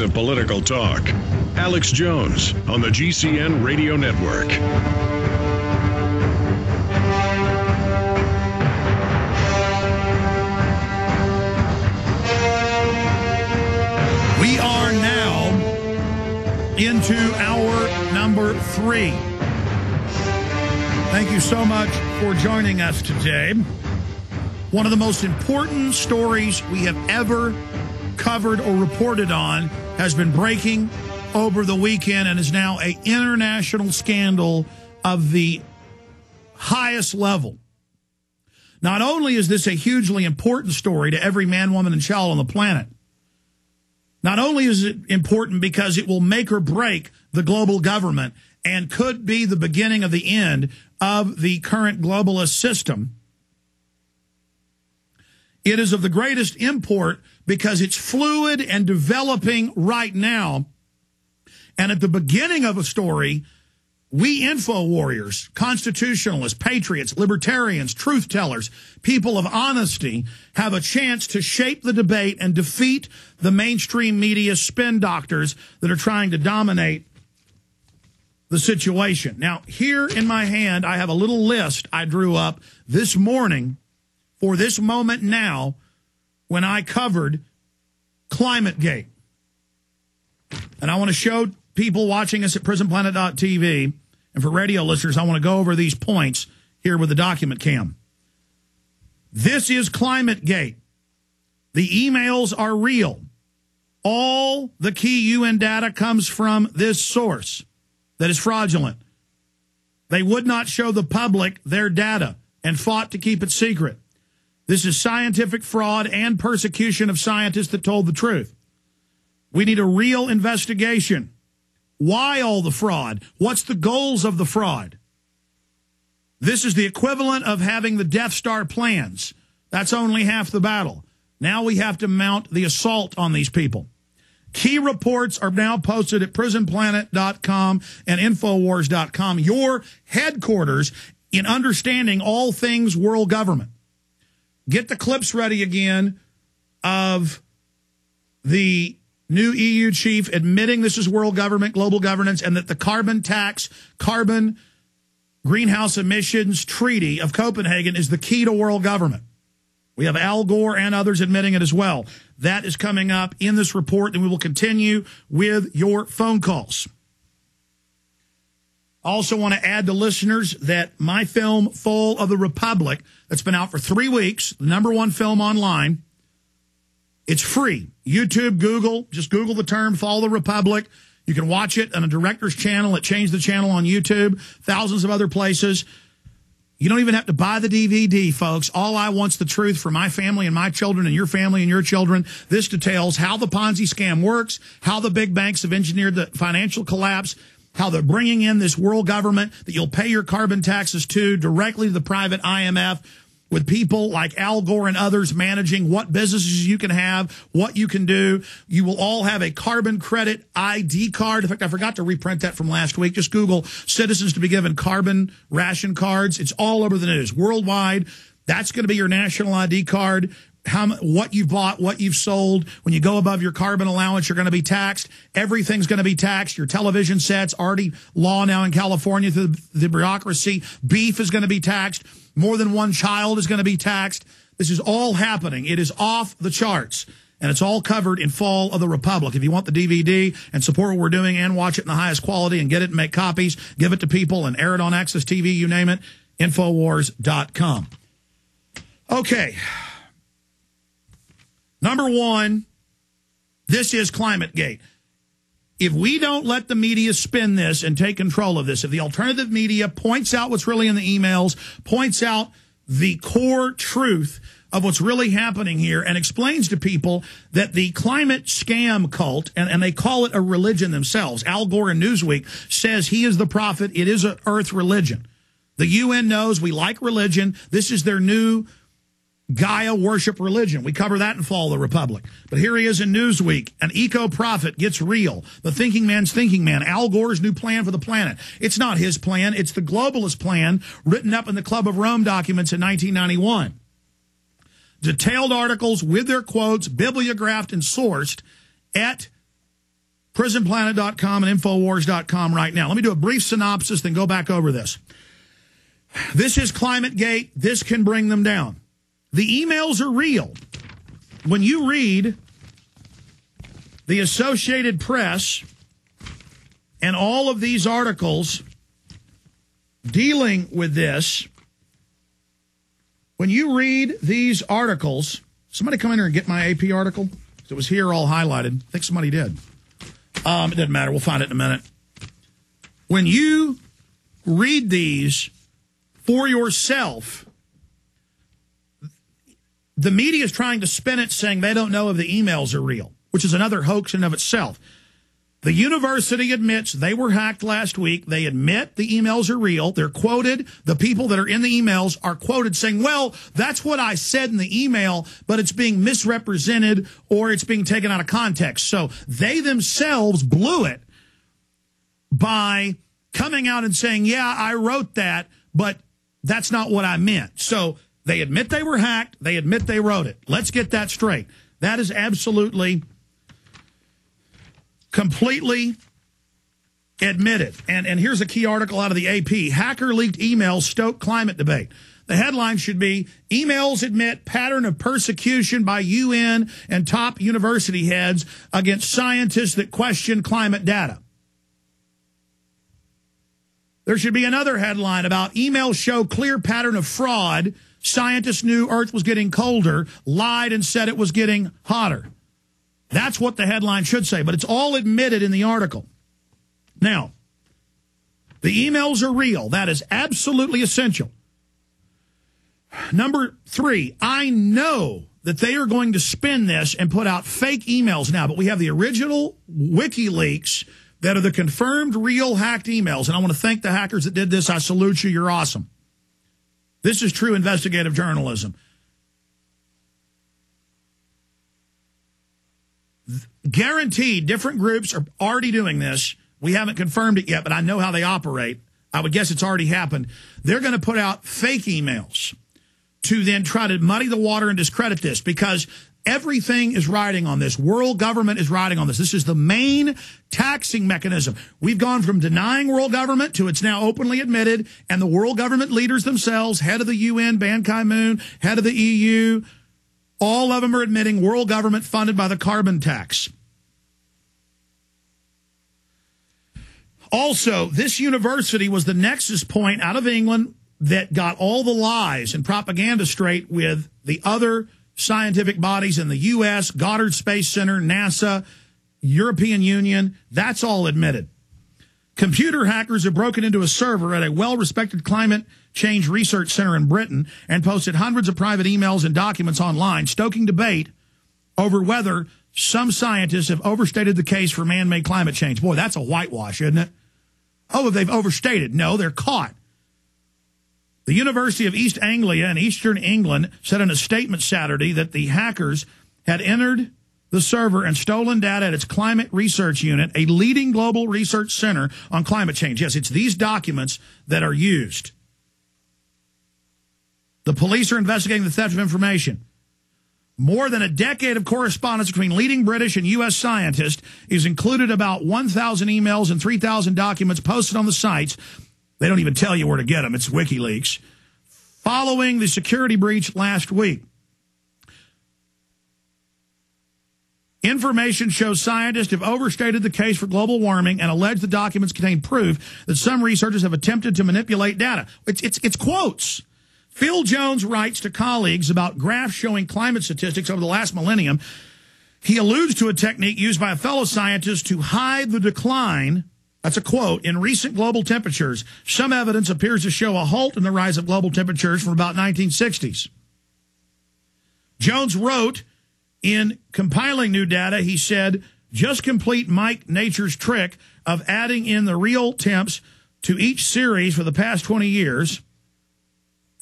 Of political talk. Alex Jones on the GCN Radio Network. We are now into hour number 3. Thank you so much for joining us today. One of the most important stories we have ever covered or reported on has been breaking over the weekend and is now an international scandal of the highest level. Not only is this a hugely important story to every man, woman, and child on the planet, not only is it important because it will make or break the global government and could be the beginning of the end of the current globalist system, it is of the greatest import because it's fluid and developing right now. And at the beginning of a story, we info warriors, constitutionalists, patriots, libertarians, truth tellers, people of honesty have a chance to shape the debate and defeat the mainstream media spin doctors that are trying to dominate the situation. Now, here in my hand, I have a little list I drew up this morning for this moment now when I covered ClimateGate. And I want to show people watching us at prisonplanet.tv, and for radio listeners, I want to go over these points here with the document cam. This is ClimateGate. The emails are real. All the key UN data comes from this source that is fraudulent. They would not show the public their data and fought to keep it secret. This is scientific fraud and persecution of scientists that told the truth. We need a real investigation. Why all the fraud? What's the goals of the fraud? This is the equivalent of having the Death Star plans. That's only half the battle. Now we have to mount the assault on these people. Key reports are now posted at prisonplanet.com and Infowars.com, your headquarters in understanding all things world government. Get the clips ready again of the new EU chief admitting this is world government, global governance, and that the carbon tax, carbon greenhouse emissions treaty of Copenhagen is the key to world government. We have Al Gore and others admitting it as well. That is coming up in this report, and we will continue with your phone calls. I also want to add to listeners that my film, Fall of the Republic, that's been out for 3 weeks, the #1 film online, it's free. YouTube, Google, just Google the term Fall of the Republic. You can watch it on a director's channel. It changed the channel on YouTube, thousands of other places. You don't even have to buy the DVD, folks. All I want's the truth for my family and my children and your family and your children. This details how the Ponzi scam works, how the big banks have engineered the financial collapse, how they're bringing in this world government that you'll pay your carbon taxes to directly to the private IMF, with people like Al Gore and others managing what businesses you can have, what you can do. You will all have a carbon credit ID card. In fact, I forgot to reprint that from last week. Just Google citizens to be given carbon ration cards. It's all over the news. Worldwide, that's going to be your national ID card. What you've bought, what you've sold. When you go above your carbon allowance, you're going to be taxed. Everything's going to be taxed. Your television sets, already law now in California through the bureaucracy. Beef is going to be taxed. More than one child is going to be taxed. This is all happening. It is off the charts. And it's all covered in Fall of the Republic. If you want the DVD and support what we're doing and watch it in the highest quality and get it and make copies, give it to people and air it on Access TV, you name it, Infowars.com. Okay. #1, this is ClimateGate. If we don't let the media spin this and take control of this, if the alternative media points out what's really in the emails, points out the core truth of what's really happening here and explains to people that the climate scam cult, and they call it a religion themselves, Al Gore in Newsweek says he is the prophet, it is an earth religion. The UN knows we like religion. This is their new Gaia worship religion. We cover that in Fall of the Republic. But here he is in Newsweek. An eco-prophet gets real. The thinking man's thinking man. Al Gore's new plan for the planet. It's not his plan. It's the globalist plan written up in the Club of Rome documents in 1991. Detailed articles with their quotes, bibliographed and sourced at prisonplanet.com and Infowars.com right now. Let me do a brief synopsis, then go back over this. This is ClimateGate. This can bring them down. The emails are real. When you read the Associated Press and all of these articles dealing with this, when you read these articles, somebody come in here and get my AP article. It was here all highlighted. I think somebody did. It doesn't matter. We'll find it in a minute. When you read these for yourself, the media is trying to spin it saying they don't know if the emails are real, which is another hoax in of itself. The university admits they were hacked last week. They admit the emails are real. They're quoted. The people that are in the emails are quoted saying, well, that's what I said in the email, but it's being misrepresented or it's being taken out of context. So they themselves blew it by coming out and saying, yeah, I wrote that, but that's not what I meant. So they admit they were hacked. They admit they wrote it. Let's get that straight. That is absolutely completely admitted. And here's a key article out of the AP. Hacker leaked emails stoke climate debate. The headline should be, emails admit pattern of persecution by UN and top university heads against scientists that question climate data. There should be another headline about emails show clear pattern of fraud. Scientists knew Earth was getting colder, lied and said it was getting hotter. That's what the headline should say, but it's all admitted in the article. Now, the emails are real. That is absolutely essential. Number 3, I know that they are going to spin this and put out fake emails now, but we have the original WikiLeaks that are the confirmed real hacked emails, and I want to thank the hackers that did this. I salute you. You're awesome. This is true investigative journalism. Guaranteed, different groups are already doing this. We haven't confirmed it yet, but I know how they operate. I would guess it's already happened. They're going to put out fake emails to then try to muddy the water and discredit this, because everything is riding on this. World government is riding on this. This is the main taxing mechanism. We've gone from denying world government to it's now openly admitted, and the world government leaders themselves, head of the UN, Ban Ki-moon, head of the EU, all of them are admitting world government funded by the carbon tax. Also, this university was the nexus point out of England that got all the lies and propaganda straight with the other scientific bodies in the U.S., Goddard Space Center, NASA, European Union. That's all admitted. Computer hackers have broken into a server at a well-respected climate change research center in Britain and posted hundreds of private emails and documents online, stoking debate over whether some scientists have overstated the case for man-made climate change. Boy, that's a whitewash, isn't it? Oh, they've overstated. No, they're caught. The University of East Anglia in eastern England said in a statement Saturday that the hackers had entered the server and stolen data at its climate research unit, a leading global research center on climate change. Yes, it's these documents that are used. The police are investigating the theft of information. More than a decade of correspondence between leading British and U.S. scientists is included about 1,000 emails and 3,000 documents posted on the sites. They don't even tell you where to get them. It's WikiLeaks. Following the security breach last week, information shows scientists have overstated the case for global warming and alleged the documents contain proof that some researchers have attempted to manipulate data. It's quotes. Phil Jones writes to colleagues about graphs showing climate statistics over the last millennium. He alludes to a technique used by a fellow scientist to hide the decline. That's a quote. In recent global temperatures, some evidence appears to show a halt in the rise of global temperatures from about 1960s. Jones wrote, in compiling new data, he said, just complete Mike Nature's trick of adding in the real temps to each series for the past 20 years,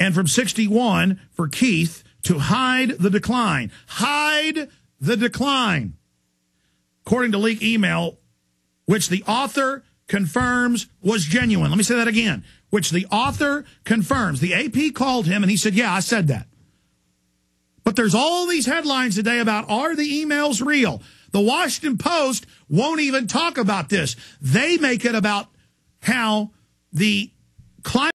and from 61 for Keith, to hide the decline. Hide the decline. According to leak email, which the author confirms was genuine. Let me say that again. Which the author confirms. The AP called him and he said, yeah, I said that. But there's all these headlines today about, are the emails real? The Washington Post won't even talk about this. They make it about how the climate